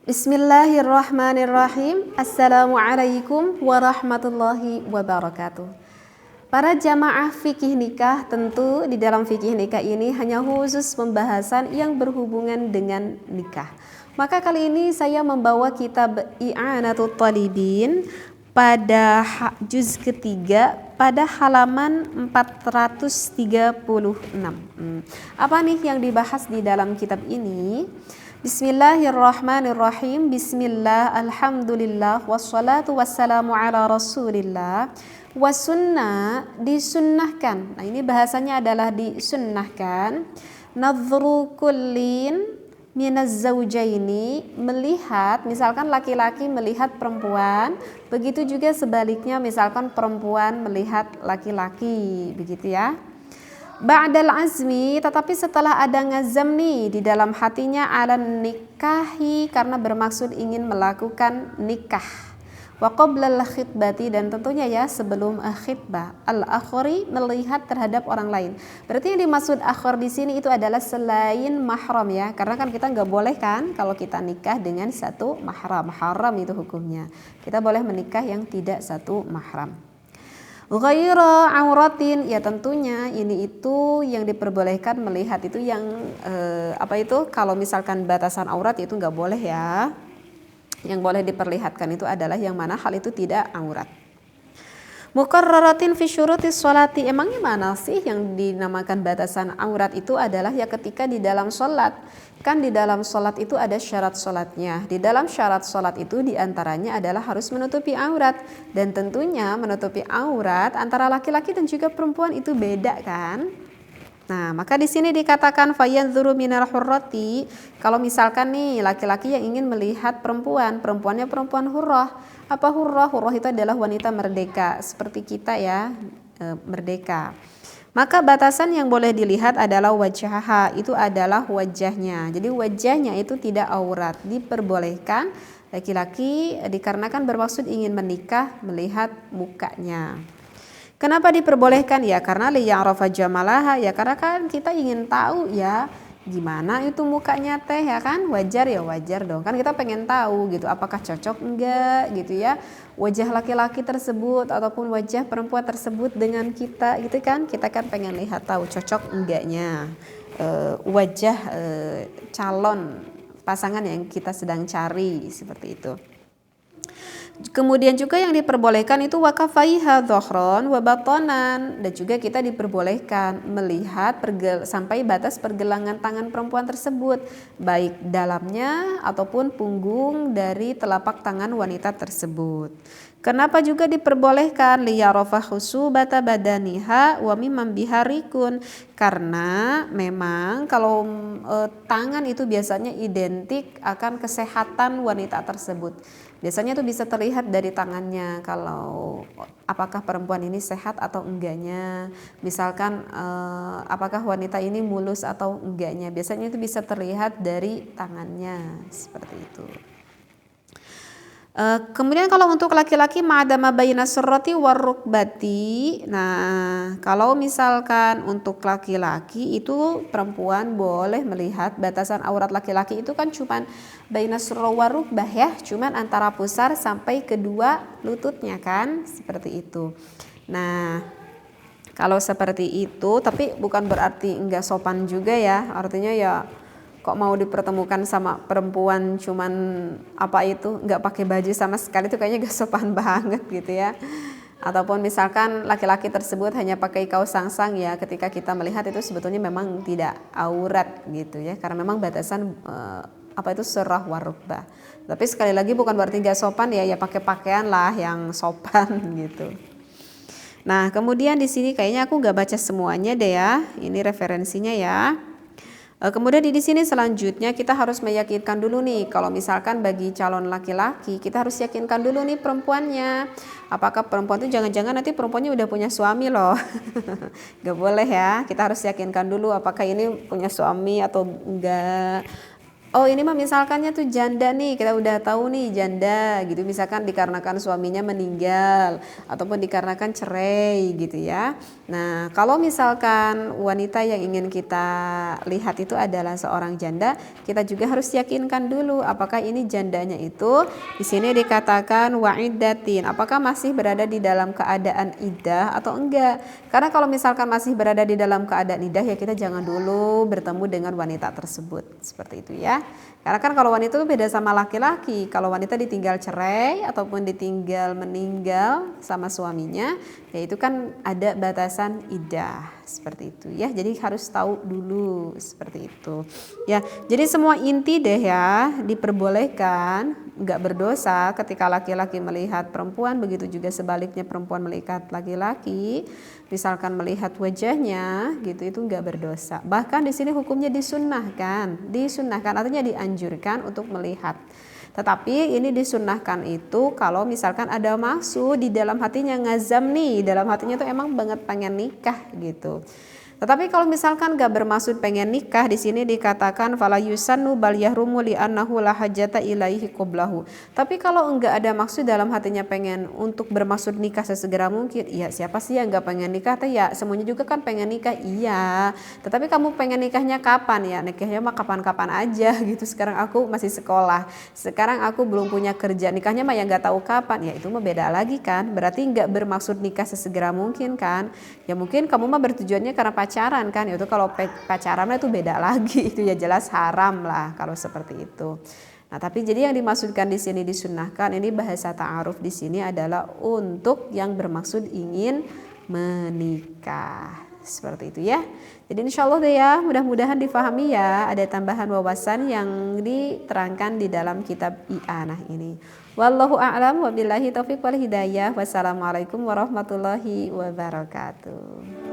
Bismillahirrahmanirrahim. Assalamualaikum warahmatullahi wabarakatuh. Para jamaah fikih nikah, tentu di dalam fikih nikah ini hanya khusus pembahasan yang berhubungan dengan nikah. Maka kali ini saya membawa kitab I'anatul Talibin pada juz ketiga pada halaman 436. Apa nih yang dibahas di dalam kitab ini? Bismillahirrahmanirrahim. Bismillah, alhamdulillah, wassalatu wassalamu ala rasulillah. Wasunnah, disunnahkan. Nah ini bahasanya adalah disunnahkan. Nadhru kullin minaz zawjaini, melihat, misalkan laki-laki melihat perempuan, begitu juga sebaliknya misalkan perempuan melihat laki-laki, begitu ya. Ba'dal azmi, tetapi setelah ada ngazam nih di dalam hatinya ala nikahi, karena bermaksud ingin melakukan nikah. Wa qablal khitbati, dan tentunya ya sebelum khitbah, al-akhri, melihat terhadap orang lain. Berarti yang dimaksud akhir di sini itu adalah selain mahram ya, karena kan kita nggak boleh kan kalau kita nikah dengan satu mahram. Haram itu hukumnya. Kita boleh menikah yang tidak satu mahram. Ghaira auratin, ya tentunya ini itu yang diperbolehkan melihat itu yang kalau misalkan batasan aurat itu nggak boleh ya. Yang boleh diperlihatkan itu adalah yang mana hal itu tidak aurat. Muqarraratin fi syurutis sholati, emangnya mana sih yang dinamakan batasan aurat itu adalah ya ketika di dalam sholat. Kan di dalam sholat itu ada syarat sholatnya. Di dalam syarat sholat itu diantaranya adalah harus menutupi aurat. Dan tentunya menutupi aurat antara laki-laki dan juga perempuan itu beda kan. Nah maka di sini dikatakan fayanzuru minal hurrati, kalau misalkan nih laki-laki yang ingin melihat perempuan, perempuannya perempuan hurrah. Apa hurrah? Hurrah itu adalah wanita merdeka seperti kita ya, merdeka. Maka batasan yang boleh dilihat adalah wajhaha, itu adalah wajahnya. Jadi wajahnya itu tidak aurat, diperbolehkan laki-laki dikarenakan bermaksud ingin menikah melihat mukanya. Kenapa diperbolehkan? Ya karena liya'rafa jamalaha, ya karena kan kita ingin tahu ya gimana itu mukanya teh ya kan, wajar ya wajar dong kan, kita pengen tahu gitu apakah cocok enggak gitu ya wajah laki-laki tersebut ataupun wajah perempuan tersebut dengan kita gitu kan, kita kan pengen lihat tahu cocok enggaknya wajah calon pasangan yang kita sedang cari seperti itu. Kemudian juga yang diperbolehkan itu wakafaiha dhahran wa batanan, dan juga kita diperbolehkan melihat sampai batas pergelangan tangan perempuan tersebut, baik dalamnya ataupun punggung dari telapak tangan wanita tersebut. Kenapa juga diperbolehkan liyarafa khusubata badaniha wa mimman biharikun, karena memang kalau tangan itu biasanya identik akan kesehatan wanita tersebut. Biasanya itu bisa terlihat dari tangannya kalau apakah perempuan ini sehat atau enggaknya. Misalkan apakah wanita ini mulus atau enggaknya. Biasanya itu bisa terlihat dari tangannya seperti itu. Kemudian kalau untuk laki-laki ma'adama bayna surrati warrukbati. Nah, kalau misalkan untuk laki-laki itu perempuan boleh melihat batasan aurat laki-laki itu kan cuman bayna surra warrukbah ya, cuman antara pusar sampai kedua lututnya kan, seperti itu. Nah, kalau seperti itu tapi bukan berarti enggak sopan juga ya, artinya ya kok mau dipertemukan sama perempuan cuman nggak pakai baju sama sekali, itu kayaknya gak sopan banget gitu ya. Ataupun misalkan laki-laki tersebut hanya pakai kaos sangsang ya, ketika kita melihat itu sebetulnya memang tidak aurat gitu ya, karena memang batasan surah warukbah. Tapi sekali lagi bukan berarti gak sopan ya pakai pakaian lah yang sopan gitu. Nah kemudian di sini kayaknya aku nggak baca semuanya deh ya, ini referensinya ya. Kemudian di sini selanjutnya kita harus meyakinkan dulu nih, kalau misalkan bagi calon laki-laki kita harus yakinkan dulu nih perempuannya. Apakah perempuan itu jangan-jangan nanti perempuannya udah punya suami loh. Gak boleh ya, kita harus yakinkan dulu apakah ini punya suami atau enggak. Oh ini mah misalkannya tuh janda nih, kita udah tahu nih janda gitu, misalkan dikarenakan suaminya meninggal ataupun dikarenakan cerai gitu ya. Nah kalau misalkan wanita yang ingin kita lihat itu adalah seorang janda, kita juga harus yakinkan dulu apakah ini jandanya itu di sini dikatakan wa'iddatin, apakah masih berada di dalam keadaan iddah atau enggak. Karena kalau misalkan masih berada di dalam keadaan iddah ya kita jangan dulu bertemu dengan wanita tersebut, seperti itu ya. Karena kan kalau wanita itu beda sama laki-laki. Kalau wanita ditinggal cerai ataupun ditinggal meninggal sama suaminya, ya itu kan ada batasan iddah, seperti itu ya. Jadi harus tahu dulu seperti itu. Ya, jadi semua inti deh ya, diperbolehkan, nggak berdosa ketika laki-laki melihat perempuan, begitu juga sebaliknya perempuan melihat laki-laki. Misalkan melihat wajahnya gitu itu nggak berdosa. Bahkan di sini hukumnya disunnahkan artinya dianjurkan untuk melihat. Tetapi ini disunnahkan itu kalau misalkan ada maksud di dalam hatinya, ngazam nih, dalam hatinya tuh emang banget pengen nikah gitu. Tetapi kalau misalkan gak bermaksud pengen nikah, di sini dikatakan fala yusannu bal yahrumu li annahu la hajata ilaihi qablahu. Tapi kalau enggak ada maksud dalam hatinya pengen untuk bermaksud nikah sesegera mungkin, iya siapa sih yang enggak pengen nikah? Ya semuanya juga kan pengen nikah, iya. Tetapi kamu pengen nikahnya kapan ya? Nikahnya mah kapan-kapan aja gitu. Sekarang aku masih sekolah, sekarang aku belum punya kerja, nikahnya mah ya nggak tahu kapan. Ya itu mah beda lagi kan. Berarti enggak bermaksud nikah sesegera mungkin kan? Ya mungkin kamu mah bertujuannya karena pacaran kan, itu kalau pacaran itu beda lagi, itu ya jelas haram lah kalau seperti itu. Nah tapi jadi yang dimaksudkan di sini disunnahkan, ini bahasa ta'aruf di sini adalah untuk yang bermaksud ingin menikah, seperti itu ya. Jadi insya Allah deh ya, mudah-mudahan difahami ya, ada tambahan wawasan yang diterangkan di dalam kitab I'anah ini. Wallahu a'lam wabillahi taufiq wal hidayah. Wassalamualaikum warahmatullahi wabarakatuh.